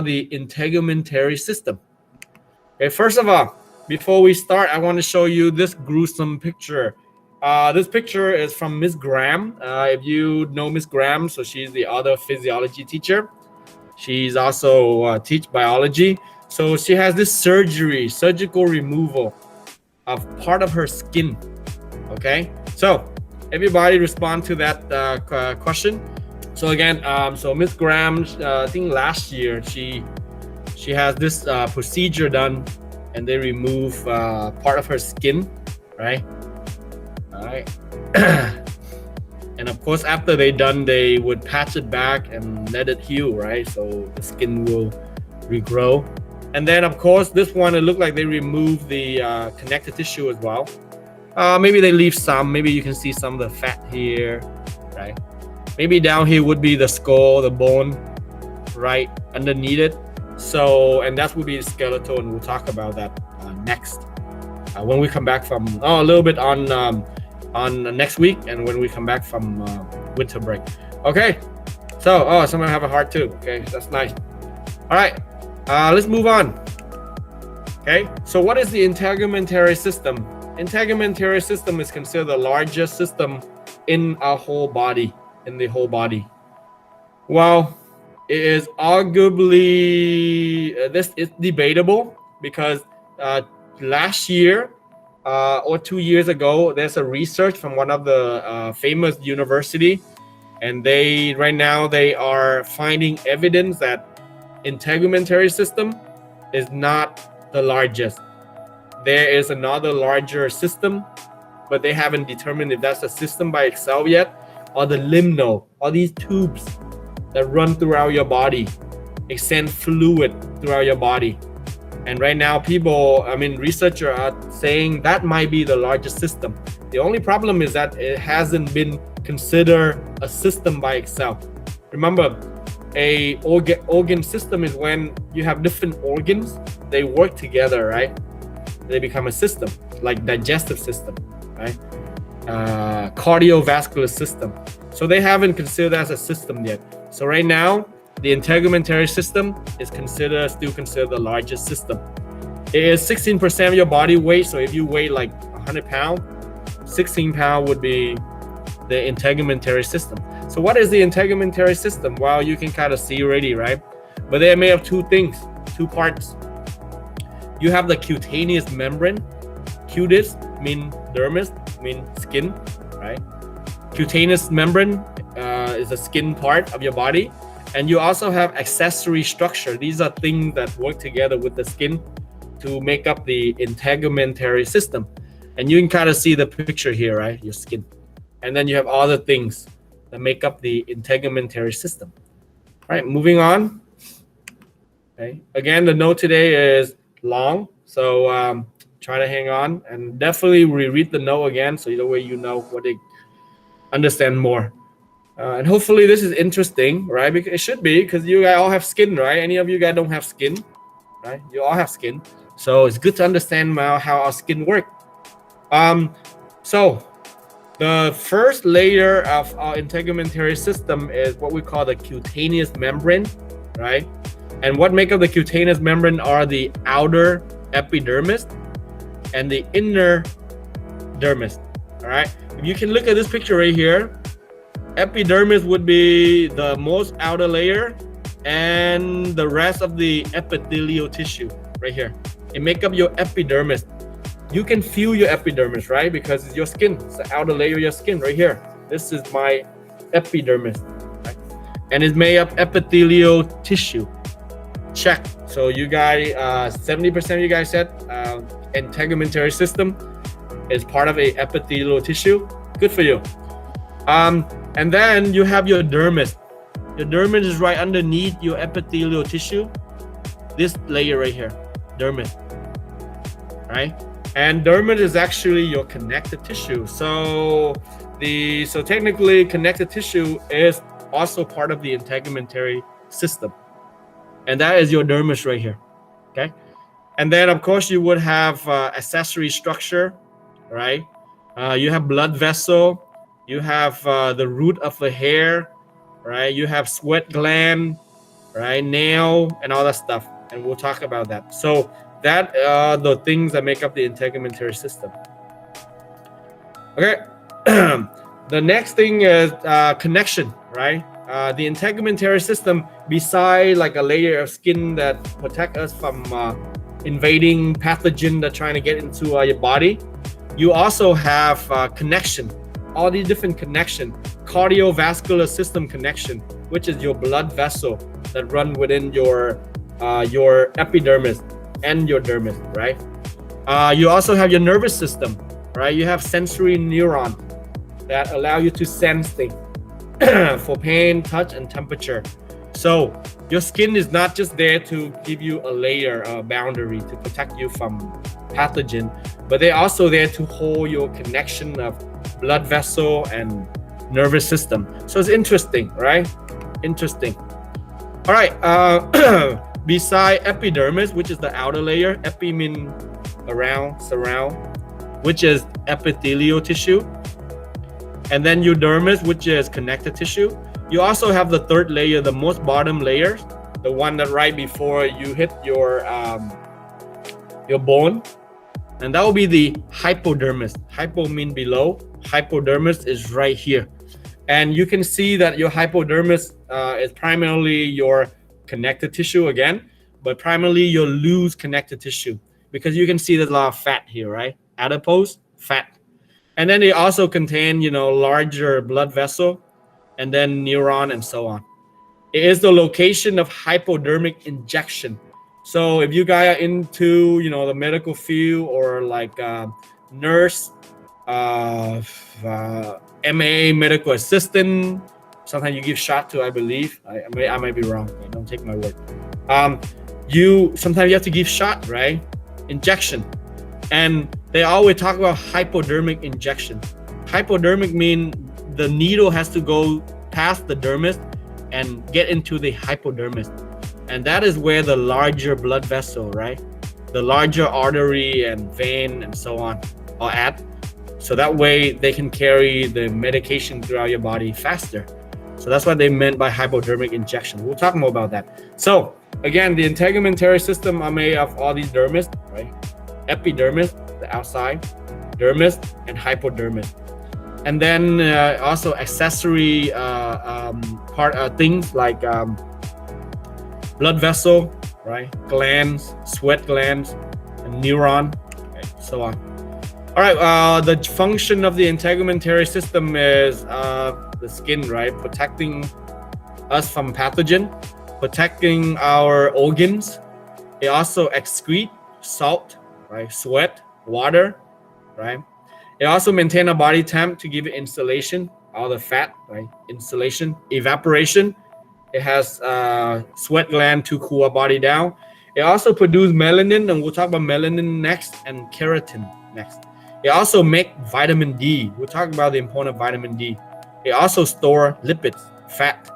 the integumentary system. Okay, first of all, before we start, I want to show you this gruesome picture. This picture is from Miss Graham. If you know Miss Graham, so she's the other physiology teacher. She's also teach biology. So she has this surgical removal of part of her skin. Okay, so everybody respond to that question. So again, so Miss Graham, I think last year she has this procedure done, and they remove part of her skin, right? All right. And of course, after they done, they would patch it back and let it heal, right? So the skin will regrow. And then of course, this one, it looked like they removed the connective tissue as well. Maybe they leave some. Maybe you can see some of the fat here, right? Maybe down here would be the skull, the bone, right underneath it. So, and that would be the skeletal, and we'll talk about that next when we come back from a little bit on next week, and when we come back from winter break. Okay, so someone have a heart too. Okay, that's nice. All right, let's move on. Okay, so what is the integumentary system? Integumentary system is considered the largest system in our whole body. Well, it is arguably this is debatable, because last year or 2 years ago, there's a research from one of the famous university, and right now they are finding evidence that integumentary system is not the largest. There is another larger system, but they haven't determined if that's a system by itself yet, or the lymph node, or these tubes that run throughout your body, extend fluid throughout your body. And right now researchers are saying that might be the largest system. The only problem is that it hasn't been considered a system by itself. Remember, a organ system is when you have different organs, they work together, right? They become a system, like digestive system, right? Cardiovascular system. So they haven't considered as a system yet. So right now, the integumentary system is still considered the largest system. It is 16% of your body weight. So if you weigh like 100 pounds, 16 pounds would be the integumentary system. So what is the integumentary system? Well, you can kind of see already, right? But they are made of two parts. You have the cutaneous membrane. Cutis mean dermis, mean skin, right? Cutaneous membrane is the skin part of your body. And you also have accessory structure. These are things that work together with the skin to make up the integumentary system. And you can kind of see the picture here, right? Your skin. And then you have other things that make up the integumentary system. All right, moving on. Okay. Again, the note today is long, so try to hang on, and definitely reread the note again, so either way you know what they understand more. And hopefully this is interesting, right? Because it should be, because you guys all have skin, right? Any of you guys don't have skin, right? You all have skin, so it's good to understand how our skin works. So the first layer of our integumentary system is what we call the cutaneous membrane, right? And what make up the cutaneous membrane are the outer epidermis and the inner dermis. All right, if you can look at this picture right here, epidermis would be the most outer layer, and the rest of the epithelial tissue right here, it make up your epidermis. You can feel your epidermis, right? Because it's your skin. It's the outer layer of your skin right here. This is my epidermis, right? And it's made up epithelial tissue. Check. So you guys, 70% of you guys said integumentary system is part of a epithelial tissue. Good for you. And then you have your dermis. Your dermis is right underneath your epithelial tissue. This layer right here, dermis, right? And dermis is actually your connective tissue. So technically connective tissue is also part of the integumentary system. And that is your dermis right here, okay? And then of course you would have accessory structure, right? You have blood vessel, you have the root of the hair, right? You have sweat gland, right? Nail and all that stuff, and we'll talk about that. So that are the things that make up the integumentary system. Okay. The next thing is connection, right? The integumentary system, beside like a layer of skin that protect us from invading pathogen that trying to get into your body, you also have connection, all these different connection, cardiovascular system connection, which is your blood vessel that run within your epidermis and your dermis, right? You also have your nervous system, right? You have sensory neuron that allow you to sense things for pain, touch, and temperature. So your skin is not just there to give you a layer, a boundary to protect you from pathogen, but they're also there to hold your connection of blood vessel and nervous system. So it's interesting, right? Interesting. All right. Beside epidermis, which is the outer layer, epi mean around, surround, which is epithelial tissue, and then your dermis, which is connective tissue. You also have the third layer, the most bottom layer, the one that right before you hit your bone, and that will be the hypodermis. Hypo mean below, hypodermis is right here, and you can see that your hypodermis is primarily your connective tissue again, but primarily your loose connective tissue, because you can see there's a lot of fat here, right? Adipose, fat. And then they also contain, larger blood vessel and then neuron and so on. It is the location of hypodermic injection. So if you guys are into, the medical field or like nurse, MA, medical assistant, sometimes you give shot to, I believe. I might be wrong. Don't take my word. Sometimes you have to give shot, right? Injection. And they always talk about hypodermic injection. Hypodermic mean the needle has to go past the dermis and get into the hypodermis. And that is where the larger blood vessel, right? The larger artery and vein and so on are at. So that way they can carry the medication throughout your body faster. So that's what they meant by hypodermic injection. We'll talk more about that. So again, the integumentary system are made of all these dermis, right? Epidermis, the outside, dermis, and hypodermis. And then also accessory things like blood vessel, right? Glands, sweat glands, and neuron, okay, so on. All right, the function of the integumentary system is the skin, right? Protecting us from pathogen, protecting our organs. It also excrete salt, right? Sweat, water, right? It also maintain a body temp to give it insulation, all the fat, right? Insulation, evaporation. It has sweat gland to cool our body down. It also produce melanin, and we'll talk about melanin next, and keratin next. It also make vitamin D. We'll talk about the importance of vitamin D. It also store lipids, fat,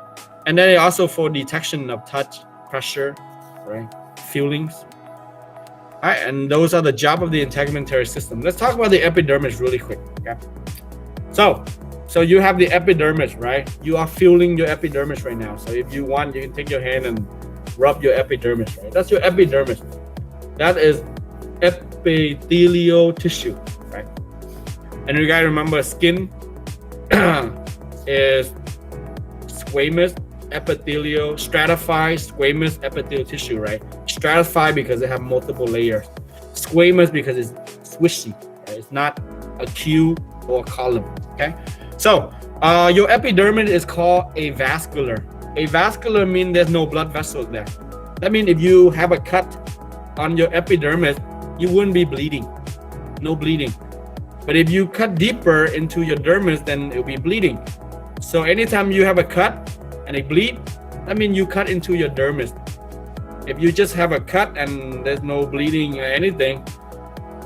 and then it also for detection of touch, pressure, right? Feelings. All right, and those are the job of the integumentary system. Let's talk about the epidermis really quick, okay? So you have the epidermis, right? You are feeling your epidermis right now. So if you want, you can take your hand and rub your epidermis, right? That's your epidermis. That is epithelial tissue, right? And you gotta remember, skin is squamous epithelial, stratified squamous epithelial tissue, right? Stratified because they have multiple layers. Squamous because it's squishy, right? It's not a queue or a column, okay? So your epidermis is called avascular. Avascular means there's no blood vessels there. That means if you have a cut on your epidermis, you wouldn't be bleeding, no bleeding. But if you cut deeper into your dermis, then it'll be bleeding. So anytime you have a cut and it bleed, that means you cut into your dermis. If you just have a cut and there's no bleeding or anything,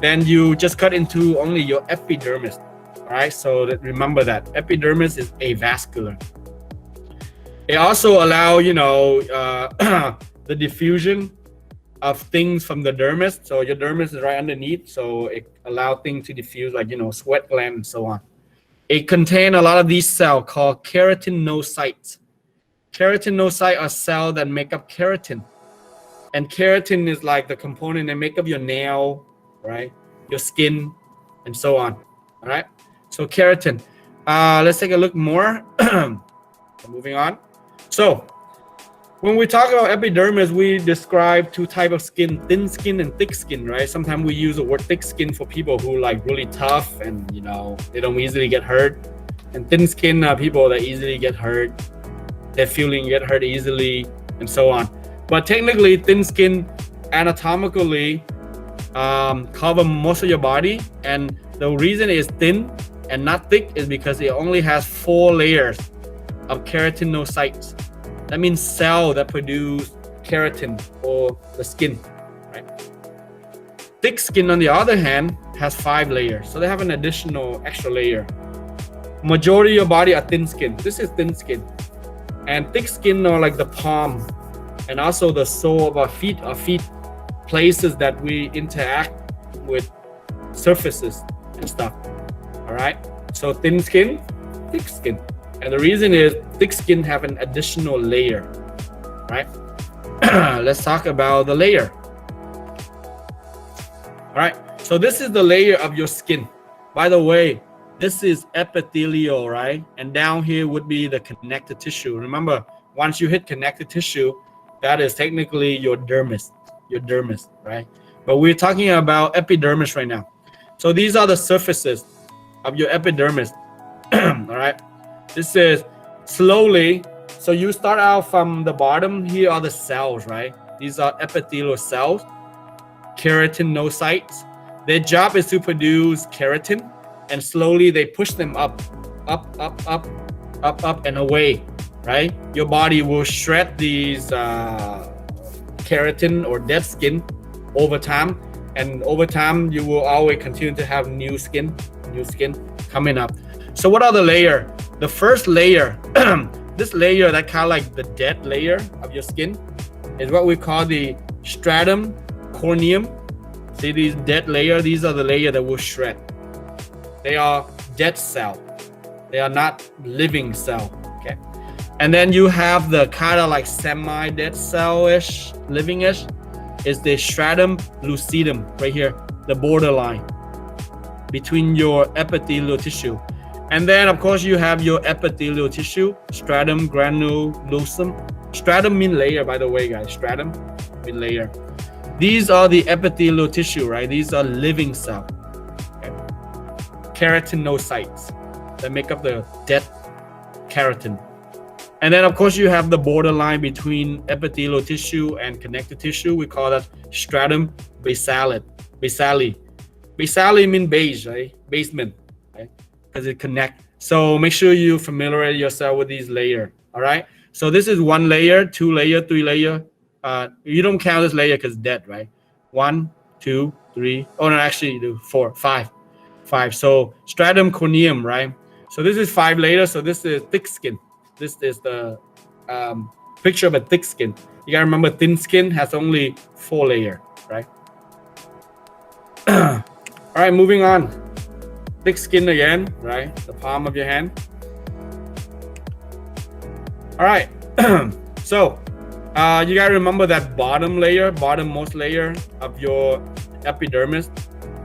then you just cut into only your epidermis. All right, so remember that epidermis is avascular. It also allow the diffusion of things from the dermis. So your dermis is right underneath, so it allow things to diffuse, like sweat gland and so on. It contains a lot of these cells called keratinocytes. Keratinocyte are cells that make up keratin. And keratin is like the component that make up your nail, right? Your skin, and so on. All right. So keratin. Let's take a look more. Moving on. So when we talk about epidermis, we describe two types of skin: thin skin and thick skin, right? Sometimes we use the word thick skin for people who like really tough and they don't easily get hurt. And thin skin are people that easily get hurt. Their feeling get hurt easily, and so on. But technically, thin skin anatomically cover most of your body, and the reason it's thin and not thick is because it only has 4 layers of keratinocytes. That means cells that produce keratin or the skin, right? Thick skin, on the other hand, has 5 layers, so they have an additional extra layer. Majority of your body are thin skin. This is thin skin, and thick skin are like the palm and also the sole of our feet places that we interact with surfaces and stuff. All right, so thin skin, thick skin, and the reason is thick skin have an additional layer, right? Let's talk about the layer. All right, so this is the layer of your skin. By the way, this is epithelial, right? And down here would be the connective tissue. Remember, once you hit connective tissue, that is technically your dermis, right? But we're talking about epidermis right now. So these are the surfaces of your epidermis. All right, this is slowly. So you start out from the bottom. Here are the cells, right? These are epithelial cells, keratinocytes. Their job is to produce keratin, and slowly they push them up, and away, right? Your body will shred these keratin or dead skin over time, and over time you will always continue to have new skin coming up. So what are the layer? The first layer, this layer that kind of like the dead layer of your skin, is what we call the stratum corneum. See these dead layer? These are the layer that will shred. They are dead cell. They are not living cell. Okay. And then you have the kind of like semi-dead cell-ish, living-ish, is the stratum lucidum right here, the borderline between your epithelial tissue. And then of course you have your epithelial tissue, stratum granulosum. Stratum mean layer, by the way, guys. Stratum mean layer. These are the epithelial tissue, right? These are living cell. Okay. Keratinocytes that make up the dead keratin. And then of course you have the borderline between epithelial tissue and connective tissue. We call that stratum basale. Basale mean beige, right? Basement, right? Because it connect. So make sure you familiarize yourself with these layers. All right. So this is 1 layer, 2 layer, 3 layer. You don't count this layer because it's dead, right? 1, 2, 3. Oh no, actually you do 4, 5. So stratum corneum, right? So this is 5 layers. So this is thick skin. This is the picture of a thick skin. You gotta remember, thin skin has only 4 layers, right? All right, moving on. Thick skin again, right? The palm of your hand. All right. So you gotta remember that bottommost layer of your epidermis,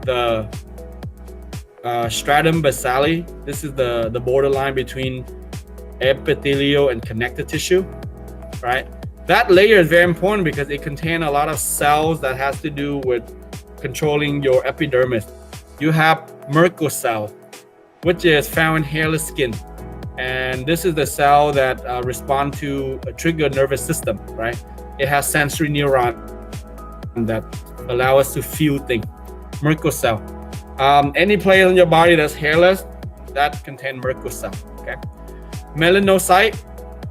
the stratum basale. This is the borderline between epithelial and connective tissue, right? That layer is very important because it contains a lot of cells that has to do with controlling your epidermis. You have Merkel cell, which is found in hairless skin, and this is the cell that respond to a trigger nervous system, right? It has sensory neuron that allow us to feel things. Merkel cell. Any place on your body that's hairless, that contain Merkel cell. Okay. Melanocyte,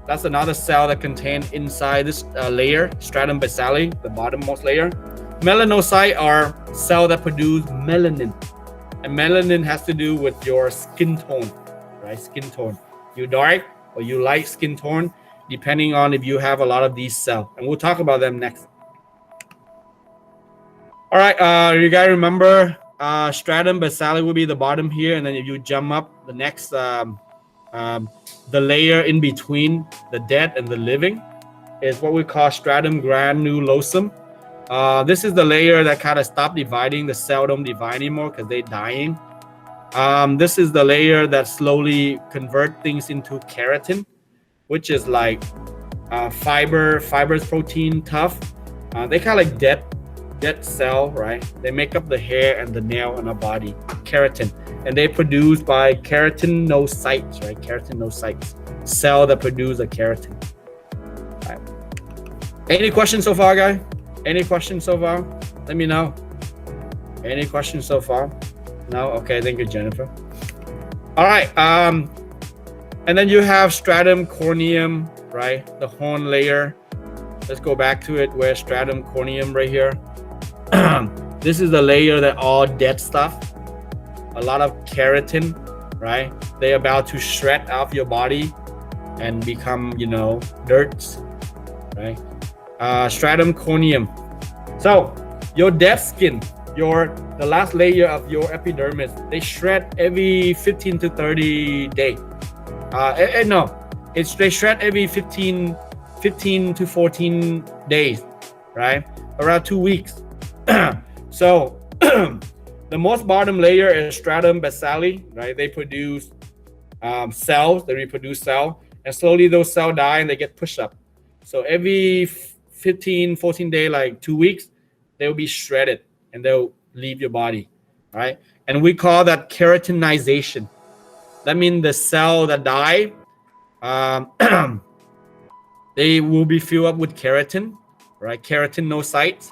that's another cell that contains inside this layer, stratum basale, the bottommost layer. Melanocyte are cells that produce melanin, and melanin has to do with your skin tone, right? Skin tone. You dark or you light skin tone, depending on if you have a lot of these cells, and we'll talk about them next. All right, you gotta remember stratum basale will be the bottom here, and then if you jump up, the next The layer in between the dead and the living is what we call stratum granulosum. This is the layer that kind of stop dividing. The cell don't divide anymore because they're dying. This is the layer that slowly convert things into keratin, which is like fibrous protein, tough. They kind of like dead cell, right? They make up the hair and the nail in our body, keratin, and they produced by keratinocytes, right? Keratinocytes, cell that produce a keratin. Right. Any questions so far, guy? Any questions so far? Let me know. Any questions so far? No? Okay, thank you, Jennifer. All right, and then you have stratum corneum, right? The horn layer. Let's go back to it. Where's stratum corneum right here? This is the layer that all dead stuff, a lot of keratin, right? They're about to shred off your body and become, dirt, right? Stratum corneum. So your dead skin, the last layer of your epidermis, they shred every 15 to 30 days. They shred every 15 to 14 days, right? Around 2 weeks. So the most bottom layer is stratum basale, right? They produce cells, they reproduce cell, and slowly those cells die and they get pushed up. So every 15, 14 days, like 2 weeks, they will be shredded and they'll leave your body, right? And we call that keratinization. That means the cell that die, they will be filled up with keratin, right? Keratinocytes,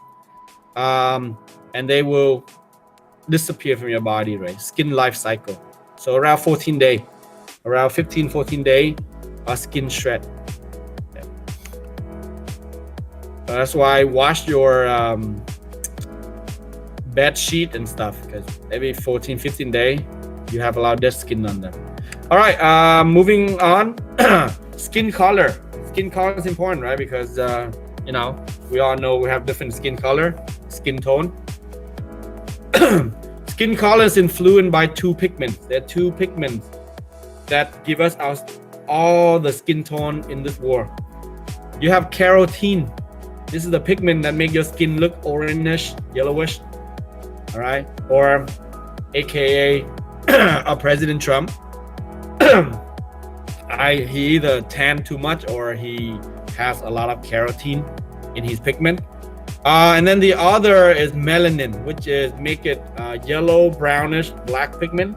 and they will disappear from your body, right? Skin life cycle. So around 14 days, around 15, 14 days, our skin shred. Yeah. That's why wash your bed sheet and stuff, because every 14, 15 days, you have a lot of dead skin on them. All right, moving on. Skin color. Skin color is important, right? Because, we all know we have different skin color, skin tone. Skin color is influenced by two pigments. There are two pigments that give us all the skin tone in this world. You have carotene. This is the pigment that makes your skin look orangish, yellowish. All right, or AKA President Trump. He either tan too much or he has a lot of carotene in his pigment. And then the other is melanin, which is make it yellow, brownish, black pigment,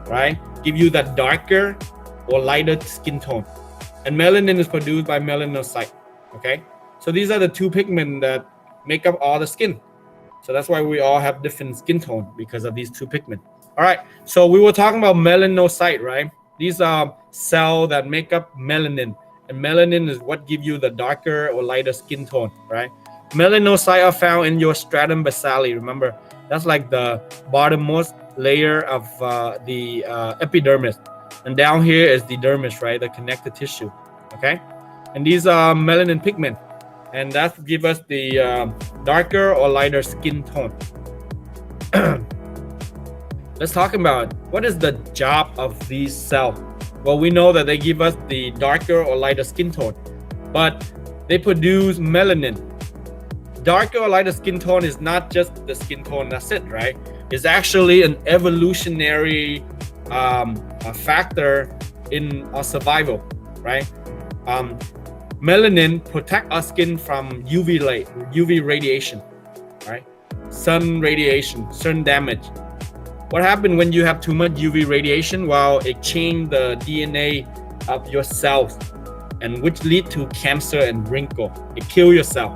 right? Give you that darker or lighter skin tone. And melanin is produced by melanocyte, okay? So these are the two pigments that make up all the skin. So that's why we all have different skin tone, because of these two pigments. All right, so we were talking about melanocyte, right? These are cells that make up melanin. And melanin is what gives you the darker or lighter skin tone, right? Melanocytes are found in your stratum basale. Remember, that's like the bottommost layer of the epidermis. And down here is the dermis, right? The connective tissue, okay? And these are melanin pigment. And that gives us the darker or lighter skin tone. Let's talk about what is the job of these cells. Well, we know that they give us the darker or lighter skin tone, but they produce melanin. Darker or lighter skin tone is not just the skin tone, that's it, right? It's actually an evolutionary factor in our survival, right? Melanin protect our skin from UV light, UV radiation, right? Sun radiation, sun damage. What happens when you have too much UV radiation? Well, it changes the DNA of your cells, and which lead to cancer and wrinkle. It kills your cell,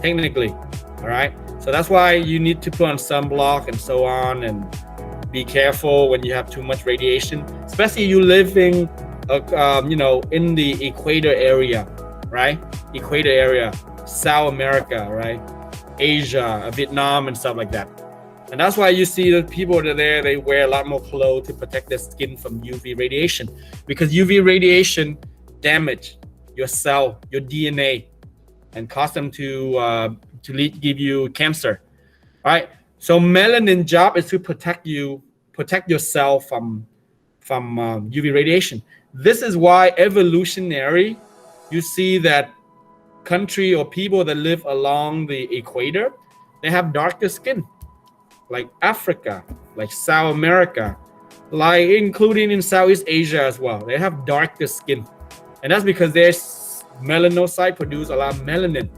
technically, all right? So that's why you need to put on sunblock and so on, and be careful when you have too much radiation, especially you living, in the equator area, right? Equator area, South America, right? Asia, Vietnam, and stuff like that. And that's why you see the people that are there, they wear a lot more clothes to protect their skin from UV radiation, because UV radiation damage your cell, your DNA, and cause them to give you cancer. All right. So melanin job is to protect your cell from UV radiation. This is why evolutionary, you see that country or people that live along the equator, they have darker skin, like Africa, like South America, like including in Southeast Asia as well. They have darker skin, and that's because their melanocyte produce a lot of melanin.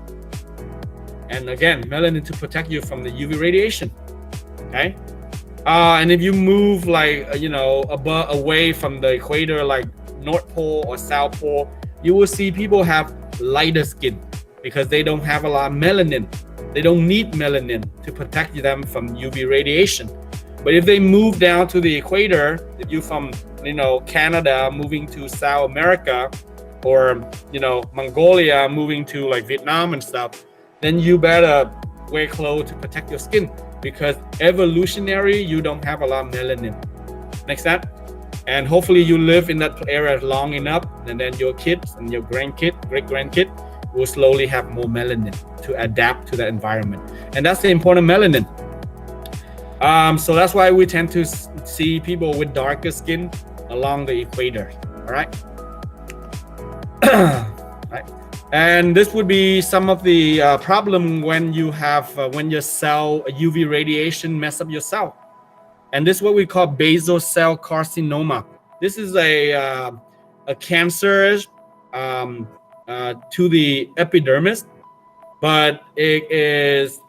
And again, melanin to protect you from the UV radiation. Okay. And if you move like away from the equator, like North Pole or South Pole, you will see people have lighter skin because they don't have a lot of melanin. They don't need melanin to protect them from UV radiation. But if they move down to the equator, if you from Canada moving to South America, or Mongolia moving to like Vietnam and stuff, then you better wear clothes to protect your skin, because evolutionary, you don't have a lot of melanin. Next sense? And hopefully you live in that area long enough, and then your kids and your grandkid, great-grandkid will slowly have more melanin to adapt to the environment. And that's the important melanin. So that's why we tend to see people with darker skin along the equator. All right. Right. And this would be some of the problem when you have when your cell UV radiation mess up your cell. And this is what we call basal cell carcinoma. This is a cancer to the epidermis, but it is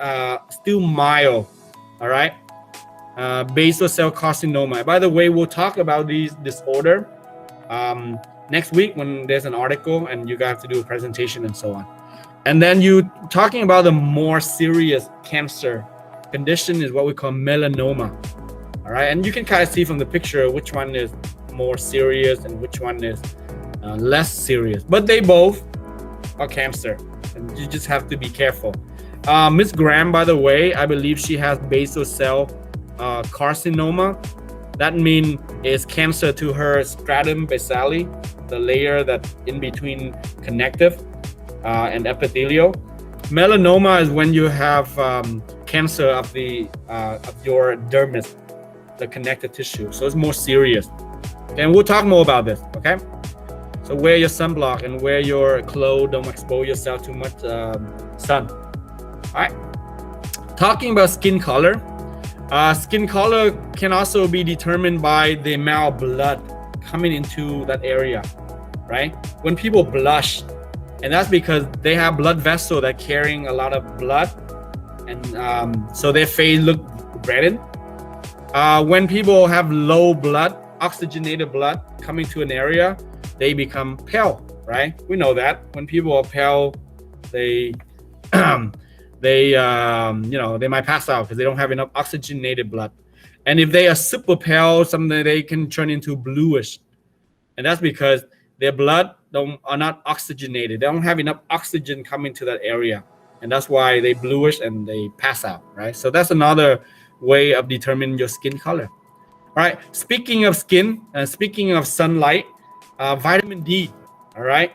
still mild. All right. Basal cell carcinoma. By the way, we'll talk about these disorder next week when there's an article and you have to do a presentation and so on. And then you talking about the more serious cancer condition is what we call melanoma. All right, and you can kind of see from the picture which one is more serious and which one is less serious, but they both are cancer, and you just have to be careful. Miss Graham, by the way, I believe she has basal cell carcinoma. That means it's cancer to her stratum basale, the layer that in between connective and epithelial. Melanoma is when you have cancer of the of your dermis, the connective tissue. So it's more serious. And we'll talk more about this. Okay. So wear your sunblock and wear your clothes. Don't expose yourself too much sun. All right. Talking about skin color. Skin color can also be determined by the amount of blood coming into that area, right? When people blush, and that's because they have blood vessel that carrying a lot of blood, and so their face look reddened. When people have low blood, oxygenated blood coming to an area, they become pale, right? We know that when people are pale, they they might pass out because they don't have enough oxygenated blood. And if they are super pale, something they can turn into bluish, and that's because their blood are not oxygenated. They don't have enough oxygen coming to that area, and that's why they bluish and they pass out, right? So that's another way of determining your skin color. All right. Speaking of skin, speaking of sunlight, vitamin D. All right.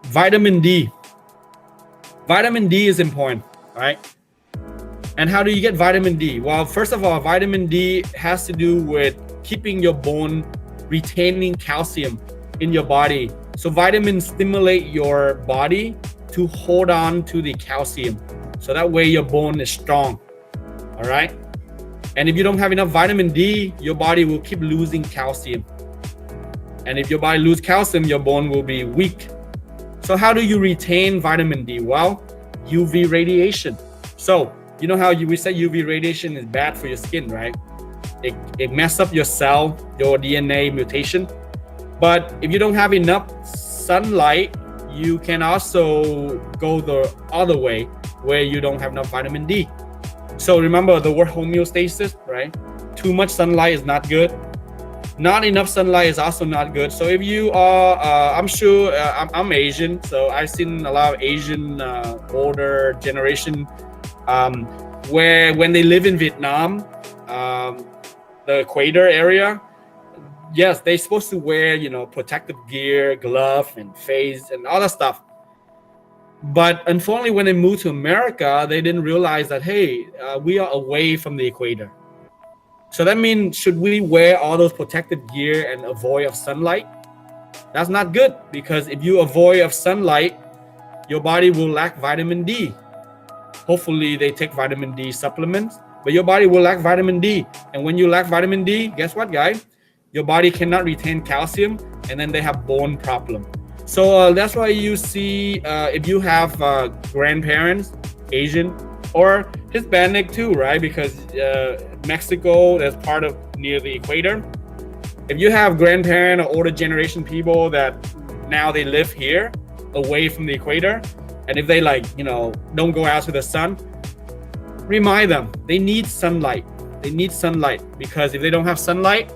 Vitamin D. Vitamin D is important, right? And how do you get vitamin D? Well, first of all, vitamin D has to do with keeping your bone, retaining calcium in your body. So vitamins stimulate your body to hold on to the calcium. So that way your bone is strong, all right? And if you don't have enough vitamin D, your body will keep losing calcium. And if your body loses calcium, your bone will be weak. So how do you retain vitamin D? Well, UV radiation. So you know how we say UV radiation is bad for your skin, right? It messes up your cell, your DNA mutation. But if you don't have enough sunlight, you can also go the other way where you don't have enough vitamin D. So remember the word homeostasis, right? Too much sunlight is not good. Not enough sunlight is also not good. So if you are, I'm sure I'm Asian, so I've seen a lot of Asian older generation where when they live in Vietnam, the equator area, yes, they're supposed to wear, protective gear, glove and face and all that stuff. But unfortunately, when they moved to America, they didn't realize that, hey, we are away from the equator. So that means, should we wear all those protective gear and avoid of sunlight? That's not good, because if you avoid of sunlight, your body will lack vitamin D. Hopefully they take vitamin D supplements, but your body will lack vitamin D. And when you lack vitamin D, guess what, guys? Your body cannot retain calcium, and then they have bone problem. So that's why you see if you have grandparents, Asian or Hispanic too, right? Because Mexico is part of near the equator. If you have grandparent or older generation people that now they live here away from the equator, and if they don't go out to the sun, remind them they need sunlight. They need sunlight, because if they don't have sunlight,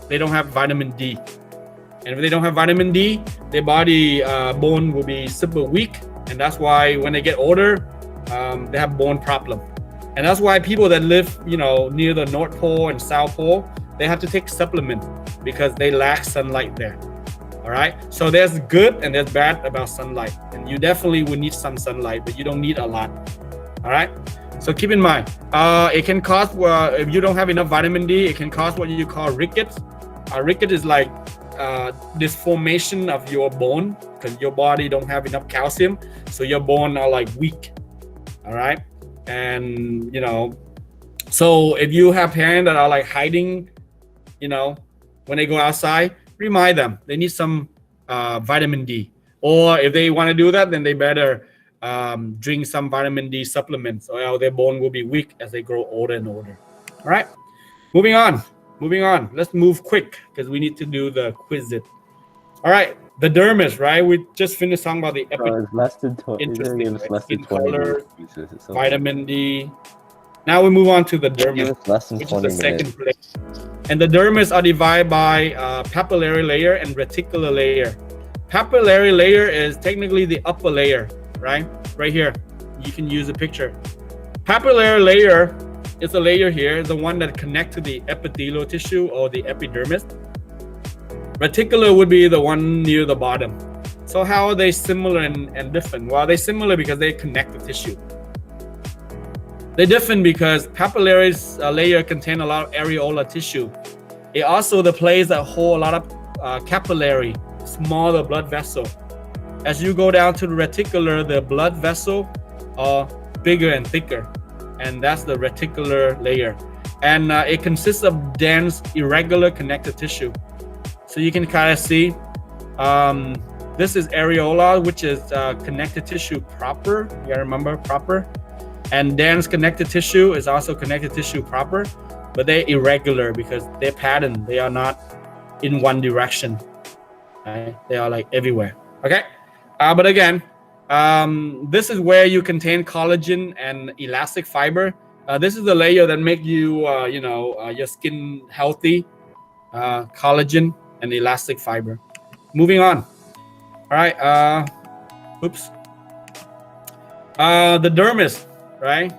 they don't have vitamin D. And if they don't have vitamin D, their body bone will be super weak. And that's why when they get older, they have bone problem. And that's why people that live, near the North Pole and South Pole, they have to take supplement because they lack sunlight there. All right. So there's good and there's bad about sunlight. And you definitely will need some sunlight, but you don't need a lot. All right. So keep in mind, it can cause, if you don't have enough vitamin D, it can cause what you call rickets. Rickets is like this formation of your bone, because your body don't have enough calcium, so your bone are like weak. All right. And so if you have parents that are like hiding, when they go outside, remind them they need some vitamin D. Or if they want to do that, then they better drink some vitamin D supplements, or else their bone will be weak as they grow older and older. All right. Moving on. Let's move quick because we need to do the quiz. All right. The dermis, right? We just finished talking about the It's less than 20. interesting Less skin than 20 color, minutes. vitamin D. Now we move on to the dermis, Less than which 20 is the minutes. second place. And the dermis are divided by papillary layer and reticular layer. Papillary layer is technically the upper layer, right? Right here. You can use a picture. Papillary layer is a layer here, the one that connects to the epithelial tissue or the epidermis. Reticular would be the one near the bottom. So how are they similar and different? Well, they're similar because they connect the tissue. They're different because papillary layer contain a lot of areolar tissue. It also the place that hold a lot of capillary, smaller blood vessel. As you go down to the reticular, the blood vessel are bigger and thicker, and that's the reticular layer. And it consists of dense, irregular connective tissue. So you can kind of see, this is areola, which is connective tissue proper. You gotta remember proper. And dense connective tissue is also connective tissue proper, but they're irregular because they're patterned. They are not in one direction. Right? They are like everywhere. Okay. But again, this is where you contain collagen and elastic fiber. This is the layer that make you, your skin healthy. Collagen and elastic fiber. Moving on. All right. The dermis, right?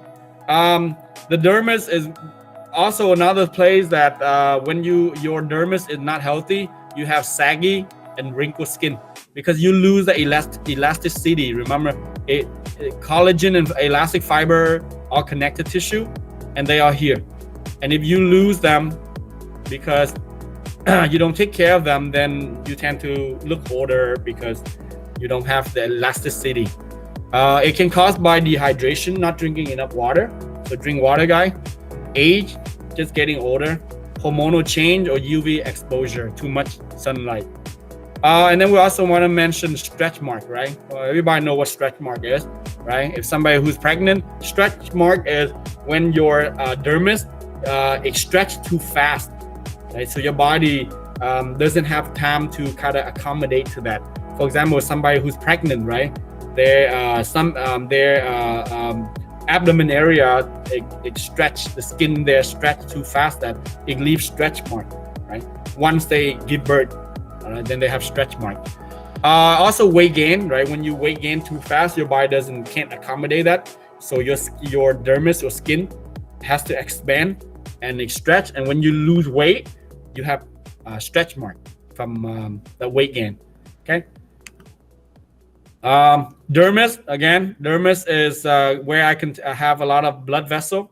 The dermis is also another place that when your dermis is not healthy, you have saggy and wrinkled skin because you lose the elasticity. Remember, collagen and elastic fiber are connective tissue, and they are here. And if you lose them because you don't take care of them, then you tend to look older because you don't have the elasticity. It can cause by dehydration, not drinking enough water. So drink water, guy. Age, just getting older. Hormonal change or UV exposure, too much sunlight. And then we also want to mention stretch mark, right? Well, everybody know what stretch mark is, right? If somebody who's pregnant, stretch mark is when your dermis it stretch too fast. Right? So your body doesn't have time to kind of accommodate to that. For example, somebody who's pregnant, right? Their abdomen area, it stretch, the skin there stretch too fast that it leaves stretch mark, right? Once they give birth, then they have stretch mark. Also weight gain, right? When you weight gain too fast, your body can't accommodate that. So your dermis, your skin has to expand and it stretch. And when you lose weight, you have stretch mark from the weight gain. Okay. Dermis, again, dermis is where I can have a lot of blood vessel.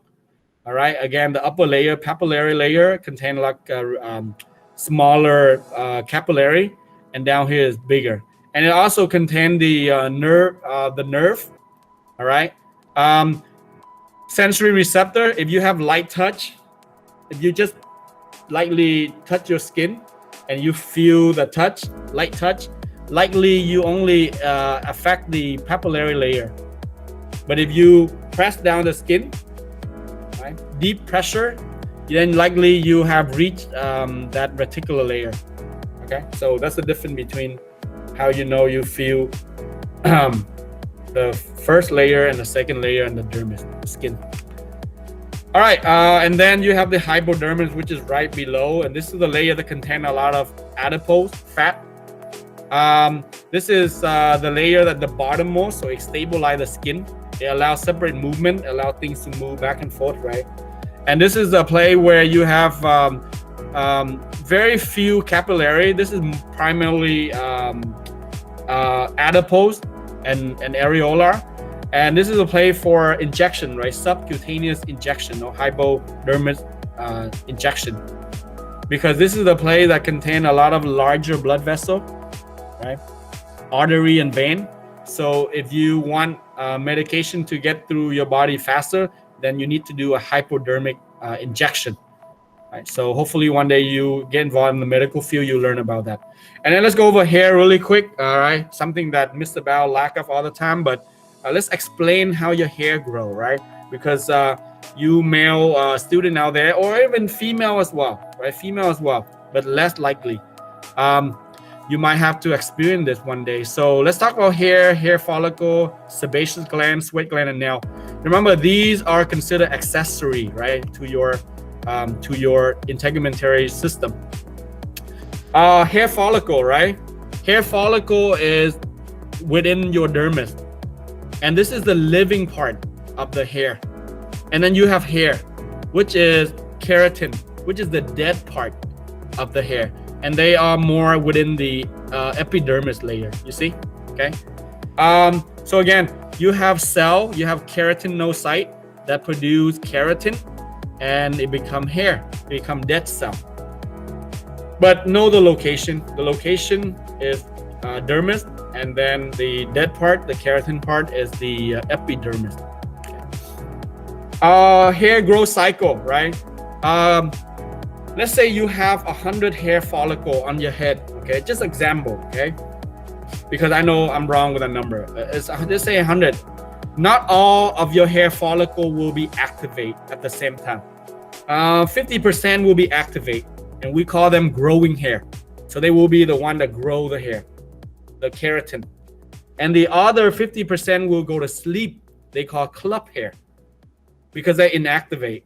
All right. Again, the upper layer, papillary layer, contain like smaller capillary, and down here is bigger. And it also contain the nerve. All right. Um, sensory receptor. If you have light touch, if you just lightly touch your skin, and you feel the touch, light touch, likely you only affect the papillary layer. But if you press down the skin, right, deep pressure, then likely you have reached that reticular layer. Okay, so that's the difference between how you feel the first layer and the second layer and the dermis, the skin. All right, and then you have the hypodermis, which is right below, and this is the layer that contains a lot of adipose fat. This is the layer at the bottommost, so it stabilizes the skin. It allows separate movement, allow things to move back and forth, right? And this is a play where you have very few capillary. This is primarily adipose and areolar. And this is a play for injection, right? Subcutaneous injection or hypodermis injection. Because this is a play that contains a lot of larger blood vessel, right? Artery and vein. So if you want medication to get through your body faster, then you need to do a hypodermic injection. Right? So hopefully one day you get involved in the medical field, you learn about that. And then let's go over hair really quick. All right, something that Mr. Bao lack of all the time, but let's explain how your hair grow, right? Because you male student out there, or even female as well, right? Female as well, but less likely. You might have to experience this one day. So let's talk about hair follicle, sebaceous gland, sweat gland, and nail. Remember, these are considered accessory, right, to your integumentary system. Hair follicle, right? Hair follicle is within your dermis, and this is the living part of the hair. And then you have hair, which is keratin, which is the dead part of the hair. And they are more within the epidermis layer, you see, okay? So again, you have keratinocyte that produce keratin, and it become hair, it become dead cell. But know the location. The location is dermis, and then the dead part, the keratin part, is the epidermis. Okay. Hair growth cycle, right? Let's say you have 100 hair follicle on your head, okay? Just example, okay? Because I know I'm wrong with a number. Let's say 100. Not all of your hair follicle will be activate at the same time. 50% will be activate, and we call them growing hair. So they will be the one that grow the hair, the keratin. And the other 50% will go to sleep. They call club hair because they inactivate.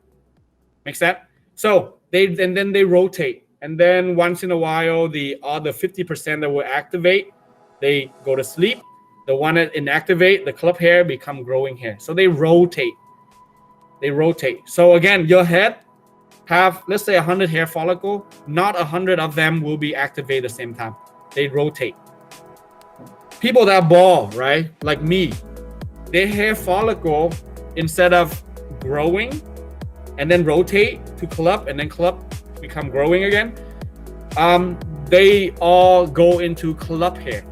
Make sense? So then they rotate, and then once in a while the other 50% that will activate, they go to sleep. The one that inactivate, the club hair, become growing hair. So they rotate. So again, your head have, let's say, 100 hair follicle. Not 100 of them will be activated at the same time. They rotate. People that are bald, right, like me, their hair follicle, instead of growing and then rotate to club and then club become growing again, they all go into club hair.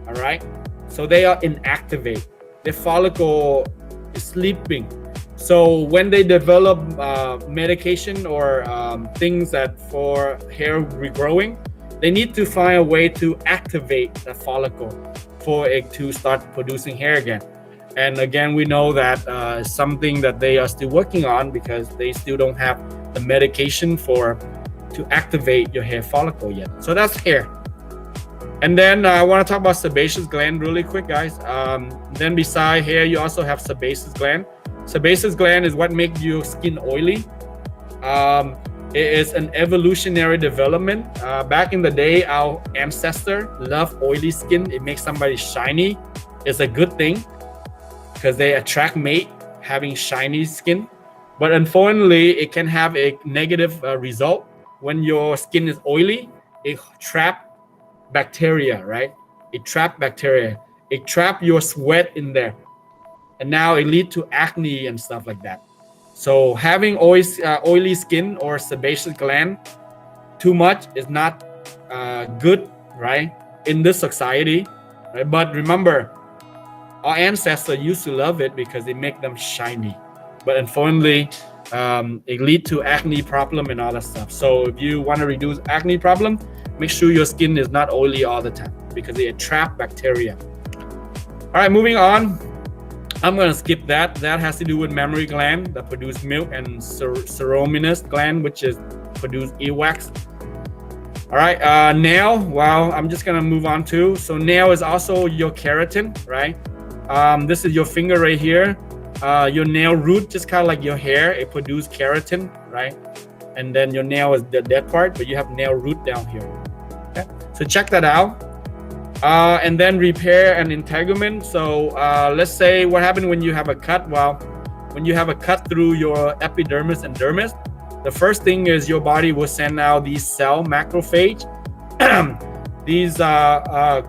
All right, so they are inactivate. Their follicle is sleeping. So when they develop medication or things that for hair regrowing, they need to find a way to activate the follicle for it to start producing hair again. And again, we know that is something that they are still working on because they still don't have the medication to activate your hair follicle yet. So that's hair. And then I want to talk about sebaceous gland really quick, guys. Then beside hair, you also have sebaceous gland. Sebaceous gland is what makes your skin oily. It is an evolutionary development. Back in the day, our ancestor loved oily skin. It makes somebody shiny. It's a good thing because they attract mate having shiny skin. But unfortunately, it can have a negative result. When your skin is oily, it traps bacteria, right? It traps bacteria. It traps your sweat in there. And now it leads to acne and stuff like that. So having oily skin or sebaceous gland too much is not good, right, in this society, right? But remember, our ancestors used to love it because it make them shiny, but unfortunately it lead to acne problem and all that stuff. So if you want to reduce acne problem, make sure your skin is not oily all the time because it attract bacteria. All right, moving on. I'm gonna skip that. That has to do with mammary gland that produce milk, and cerominous gland, which is produce earwax. All right, nail. Well, I'm just gonna move on to. So nail is also your keratin, right? This is your finger right here. Your nail root, just kind of like your hair, it produces keratin, right? And then your nail is the dead part, but you have nail root down here. Okay, so check that out. And then repair an integument. So let's say what happened when you have a cut. Well, when you have a cut through your epidermis and dermis, the first thing is your body will send out these cell macrophage. These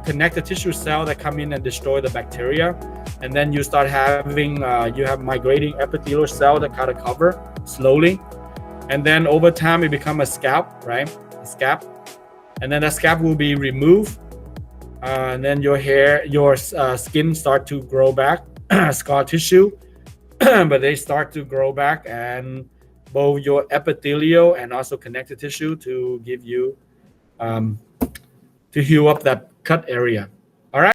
connective tissue cell that come in and destroy the bacteria, and then you start having you have migrating epithelial cell that kind of cover slowly, and then over time it become a scalp, right? A scalp, and then that scalp will be removed, and then your hair, your skin start to grow back, scar tissue, but they start to grow back, and both your epithelial and also connective tissue to give you to heal up that cut area. All right.